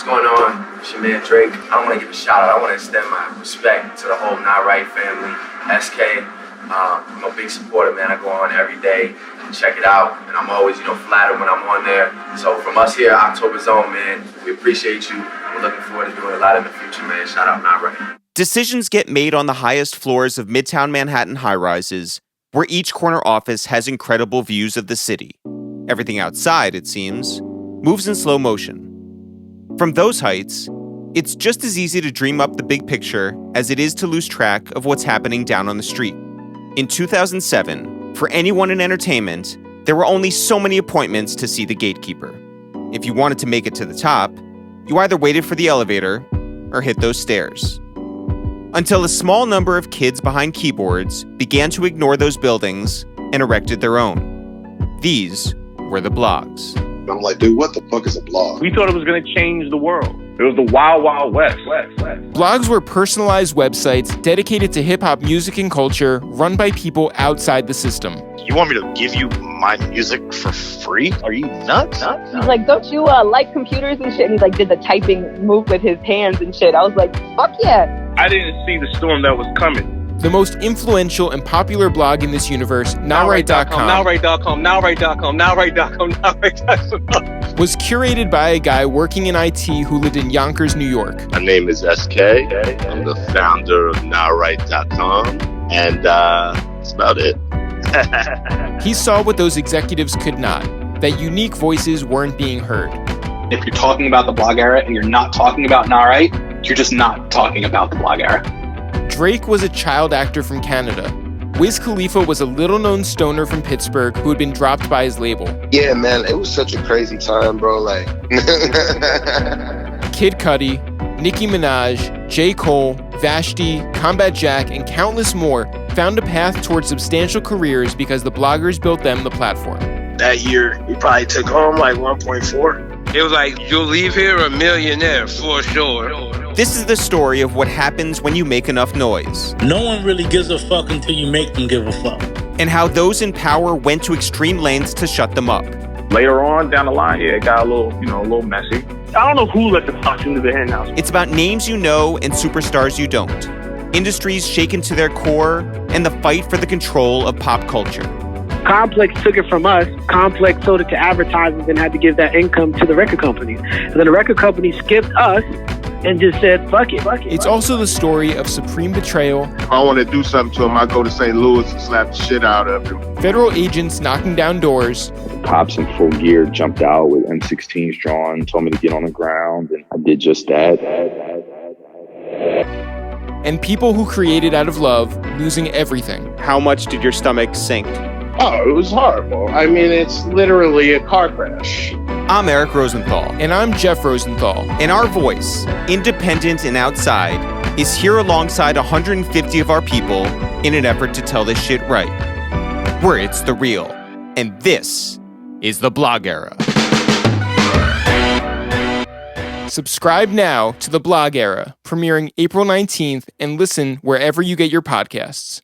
What's going on? It's your man Drake. I want to give a shout out. I want to extend my respect to the whole Not Right family. SK, I'm a big supporter, man. I go on every day, check it out, and I'm always, flattered when I'm on there. So from us here, October Zone, man, we appreciate you. We're looking forward to doing a lot in the future, man. Shout out Not Right. Decisions get made on the highest floors of Midtown Manhattan high-rises, where each corner office has incredible views of the city. Everything outside, it seems, moves in slow motion. From those heights, it's just as easy to dream up the big picture as it is to lose track of what's happening down on the street. In 2007, for anyone in entertainment, there were only so many appointments to see the gatekeeper. If you wanted to make it to the top, you either waited for the elevator or hit those stairs. Until a small number of kids behind keyboards began to ignore those buildings and erected their own. These were the blogs. I'm like, dude, what the fuck is a blog? We thought it was going to change the world. It was the wild, wild west. Blogs were personalized websites dedicated to hip-hop music and culture, run by people outside the system. You want me to give you my music for free? Are you nuts? He's like, don't you like computers and shit? And he did the typing move with his hands and shit. I was like, fuck yeah. I didn't see the storm that was coming. The most influential and popular blog in this universe, NowRight.com, was curated by a guy working in IT who lived in Yonkers, New York. My name is SK. I'm the founder of NowRight.com, and that's about it. He saw what those executives could not, that unique voices weren't being heard. If you're talking about the blog era and you're not talking about NowRight, you're just not talking about the blog era. Drake was a child actor from Canada. Wiz Khalifa was a little-known stoner from Pittsburgh who had been dropped by his label. Yeah, man, it was such a crazy time, bro. Kid Cudi, Nicki Minaj, J. Cole, Vashti, Combat Jack, and countless more found a path towards substantial careers because the bloggers built them the platform. That year, we probably took home 1.4. It was like, you'll leave here a millionaire for sure. This is the story of what happens when you make enough noise. No one really gives a fuck until you make them give a fuck. And how those in power went to extreme lengths to shut them up. Later on down the line, it got a little messy. I don't know who let the fox into the henhouse. It's about names you know and superstars you don't. Industries shaken to their core and the fight for the control of pop culture. Complex took it from us. Complex sold it to advertisers and had to give that income to the record companies. And then the record company skipped us and just said, fuck it. It's also the story of supreme betrayal. If I want to do something to him, I go to St. Louis and slap the shit out of him. Federal agents knocking down doors. Cops in full gear jumped out with M16s drawn, told me to get on the ground, and I did just that. And people who created out of love losing everything. How much did your stomach sink? Oh, it was horrible. I mean, it's literally a car crash. I'm Eric Rosenthal. And I'm Jeff Rosenthal. And our voice, independent and outside, is here alongside 150 of our people in an effort to tell this shit right. Where it's the real. And this is the Blog Era. Subscribe now to the Blog Era, premiering April 19th, and listen wherever you get your podcasts.